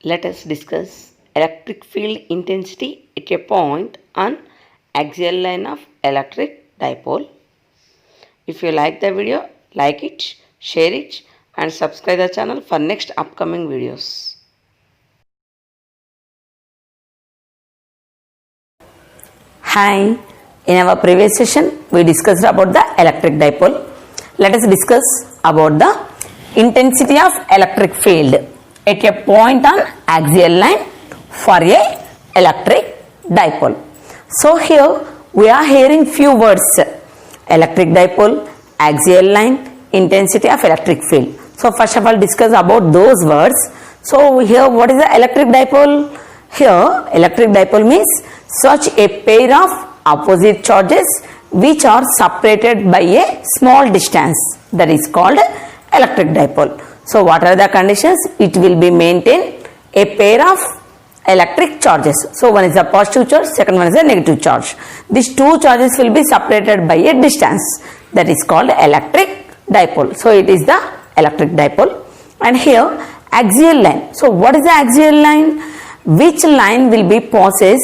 Let us discuss electric field intensity at a point on axial line of electric dipole. If you like the video, like it, share it and subscribe the channel for next upcoming videos. Hi, in our previous session we discussed about the electric dipole. Let us discuss about the intensity of electric field at a point on axial line for a electric dipole. So here we are hearing few words: electric dipole, axial line, intensity of electric field. So first of all discuss about those words. So here what is the electric dipole? Here electric dipole means such a pair of opposite charges which are separated by a small distance, that is called electric dipole. So what are the conditions? It will be maintain a pair of electric charges. So one is a positive charge, second one is a negative charge. These two charges will be separated by a distance, that is called electric dipole. So it is the electric dipole. And here axial line. So what is the axial line? Which line will be passes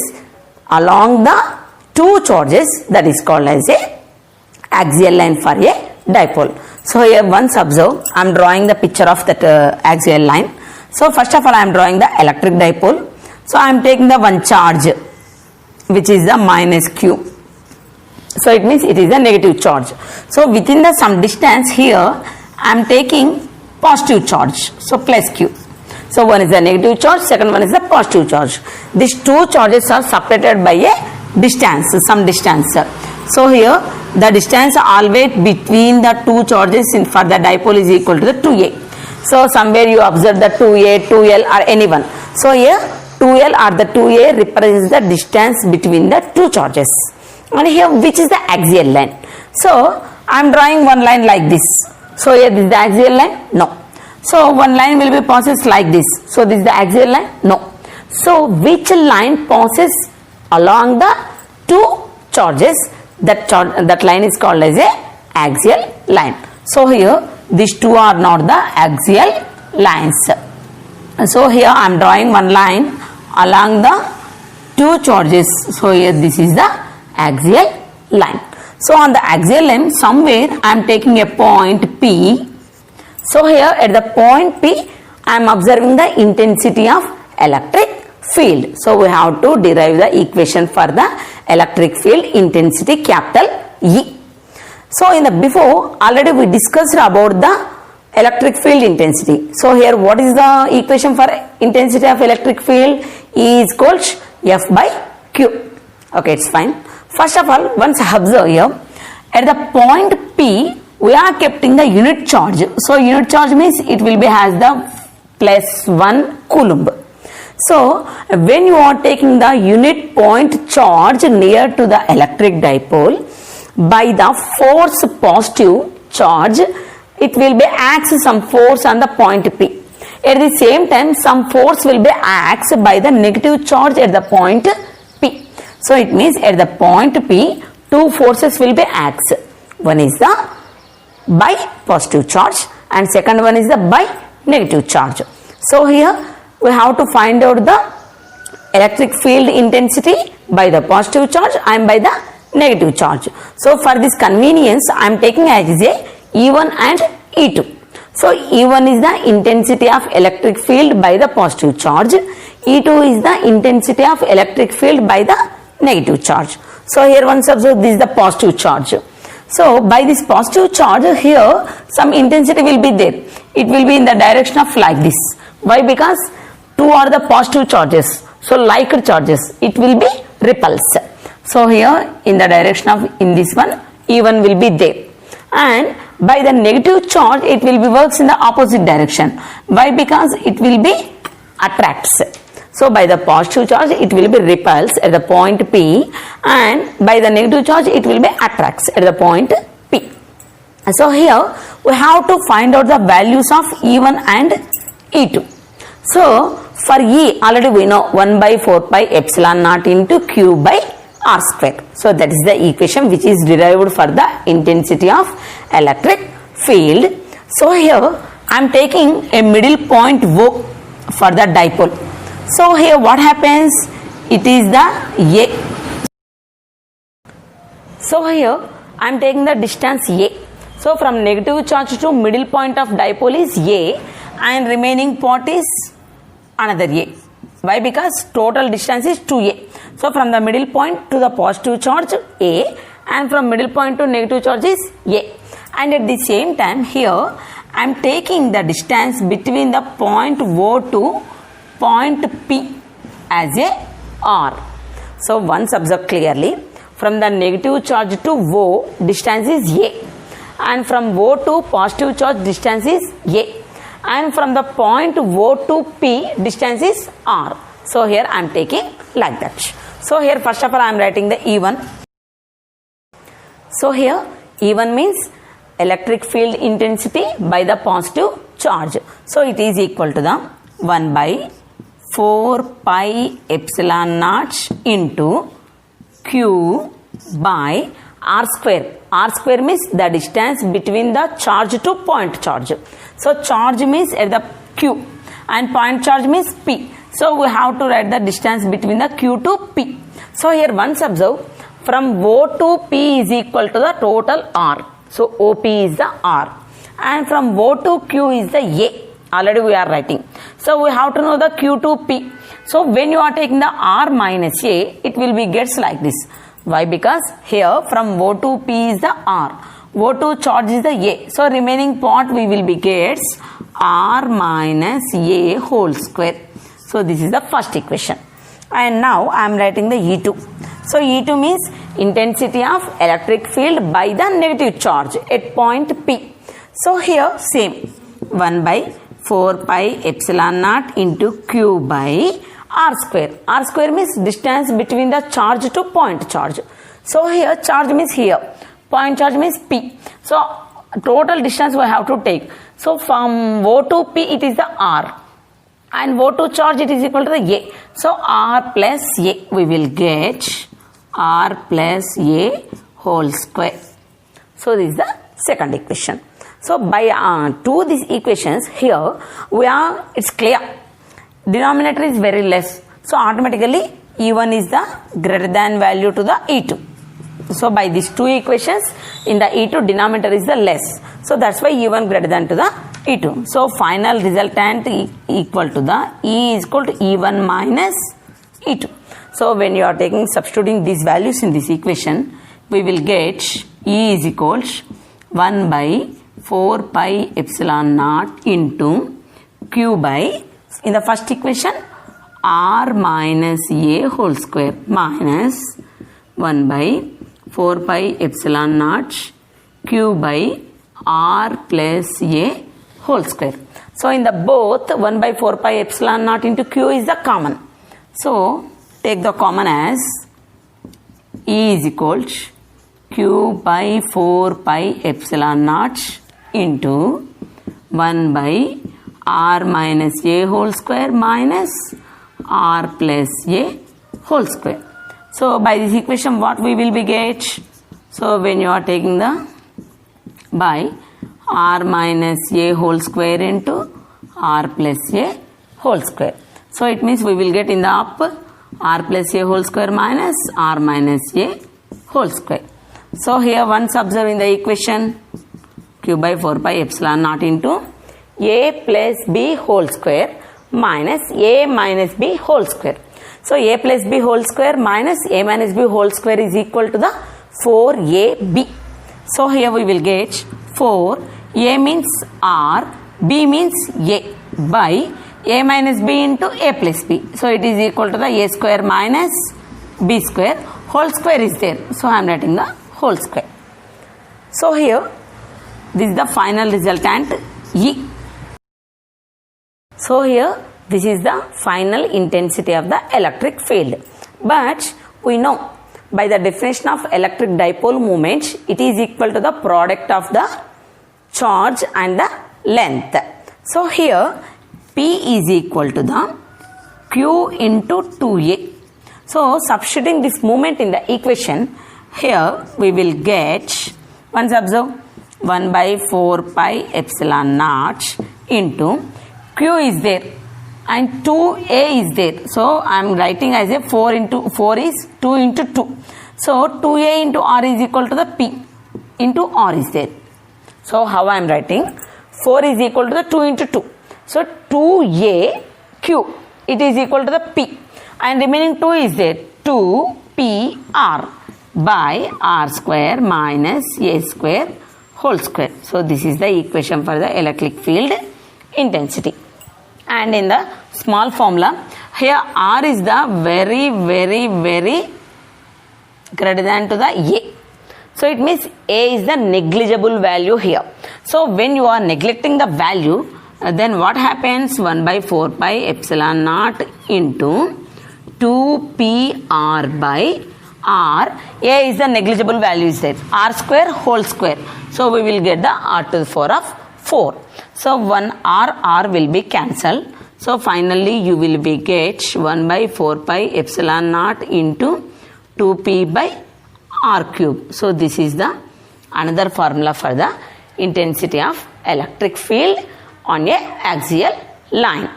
along the two charges, that is called as a axial line for a dipole. So here once observe, I am drawing the picture of that axial line. So first of all I am drawing the electric dipole. So I am taking the one charge which is the minus q. So it means it is a negative charge. So within the some distance here I am taking positive charge, so plus q. So one is the negative charge, second one is the positive charge. These two charges are separated by a distance, some distance. So here the distance always between the two charges for the dipole is equal to the 2a. So somewhere you observe the 2a, 2l or anyone. So here 2l or the 2a represents the distance between the two charges. And here which is the axial line? So I am drawing one line like this. So here this is the axial line? No. So one line will be passes like this. So this is the axial line? No. So which line passes along the two charges? That line is called as a axial line. So here these two are not the axial lines. So here I am drawing one line along the two charges. So here this is the axial line. So on the axial line somewhere I am taking a point P. So here at the point P I am observing the intensity of electric field. So we have to derive the equation for the electric field intensity, capital E. So in the before already we discussed about the electric field intensity. So here what is the equation for intensity of electric field? E is equals F by Q. Okay, it's fine. First of all, once observe here at the point P we are keeping the unit charge. So unit charge means it will be has the plus 1 coulomb. So when you are taking the unit point charge near to the electric dipole, by the force positive charge it will be acts some force on the point P. At the same time some force will be acts by the negative charge at the point P. So it means at the point P two forces will be acts. One is the by positive charge and second one is the by negative charge. So here we have to find out the electric field intensity by the positive charge and by the negative charge. So for this convenience I am taking as a E1 and E2. So E1 is the intensity of electric field by the positive charge. E2 is the intensity of electric field by the negative charge. So here once observe this is the positive charge. So by this positive charge here some intensity will be there. It will be in the direction of like this. Why? Because two are the positive charges. So like charges it will be repulsed. So here in the direction of in this one E1 will be there. And by the negative charge it will be works in the opposite direction. Why? Because it will be attracts. So by the positive charge it will be repulsed at the point P and by the negative charge it will be attracts at the point P. So here we have to find out the values of E1 and E2. So for E already we know 1 by 4 pi epsilon naught into Q by R square. So that is the equation which is derived for the intensity of electric field. So here I am taking a middle point O for the dipole. So here what happens? It is the A. So here I am taking the distance A. So from negative charge to middle point of dipole is A and remaining part is another A. Why? Because total distance is 2A. So from the middle point to the positive charge A and from middle point to negative charge is A. And at the same time here I am taking the distance between the point O to point P as a R. So once observe clearly, from the negative charge to O distance is A and from O to positive charge distance is A and from the point O to P distance is R. So here I am taking like that. So here first of all I am writing the E1. So here E1 means electric field intensity by the positive charge. So it is equal to the 1 by 4 pi epsilon naught into Q by R square. R square means the distance between the charge to point charge. So charge means at the Q and point charge means P. So we have to write the distance between the Q to P. So here once observe, from O to P is equal to the total R. So OP is the R and from O to Q is the A. Already we are writing. So we have to know the Q to P. So when you are taking the R minus A, it will be gets like this. Why? Because here from O to P is the R. O to charge is the A. So remaining part we will be gets R minus A whole square. So this is the first equation. And now I am writing the E2. So E2 means intensity of electric field by the negative charge at point P. So here same 1 by 4 pi epsilon naught into Q by R square. R square means distance between the charge to point charge. So here charge means here. Point charge means P. So total distance we have to take. So from O to P it is the R. And O to charge it is equal to the A. So R plus A we will get R plus A whole square. So this is the second equation. So by two these equations here we are, it's clear. Denominator is very less. So automatically E1 is the greater than value to the E2. So by these two equations in the E2 denominator is the less. So that's why E1 greater than to the E2. So final resultant equal to the E is equal to E1 minus E2. So when you are taking substituting these values in this equation, we will get E is equal to 1 by 4 pi epsilon naught into Q by, in the first equation, R minus A whole square minus 1 by 4 pi epsilon naught Q by R plus A whole square. So in the both 1 by 4 pi epsilon naught into Q is the common. So take the common as E is equal to Q by 4 pi epsilon naught into 1 by R minus A whole square minus R plus A whole square. So by this equation what we will be get? So when you are taking the by R minus A whole square into R plus A whole square. So it means we will get in the up R plus A whole square minus R minus A whole square. So here once observe in the equation Q by 4 pi epsilon naught into A plus B whole square minus A minus B whole square. So A plus B whole square minus A minus B whole square is equal to the 4AB. So here we will get 4, A means R, B means A by A minus B into A plus B. So it is equal to the A square minus B square, whole square is there. So I am writing the whole square. So here this is the final resultant E. So here this is the final intensity of the electric field. But we know by the definition of electric dipole moment, it is equal to the product of the charge and the length. So here P is equal to the Q into 2A. So substituting this moment in the equation, here we will get, once observe, 1 by 4 pi epsilon naught into Q is there and 2a is there. So I am writing as a 4 into 4 is 2 into 2. So 2a into r is equal to the p into r is there. So how I am writing? 4 is equal to the 2 into 2. So 2a cube, it is equal to the p, and remaining 2 is there, 2pr by r square minus a square whole square. So this is the equation for the electric field intensity. And in the small formula, here r is the very greater than to the a. So it means a is the negligible value here. So when you are neglecting the value, then what happens? 1 by 4 pi epsilon naught into 2pr by r. A is the negligible value is there, r square whole square. So we will get the r to the power of 4. So 1 r will be cancelled. So finally you will be get 1 by 4 pi epsilon naught into 2p by r cube. So this is the another formula for the intensity of electric field on a axial line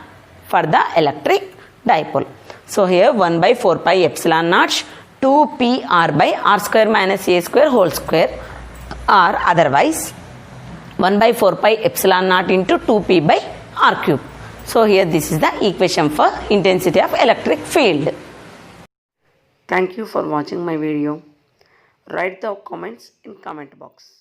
for the electric dipole. So here 1 by 4 pi epsilon naught 2pr by r square minus a square whole square, or otherwise 1 by 4 pi epsilon naught into 2p by r cube. So here this is the equation for intensity of electric field. Thank you for watching my video. Write the comments in comment box.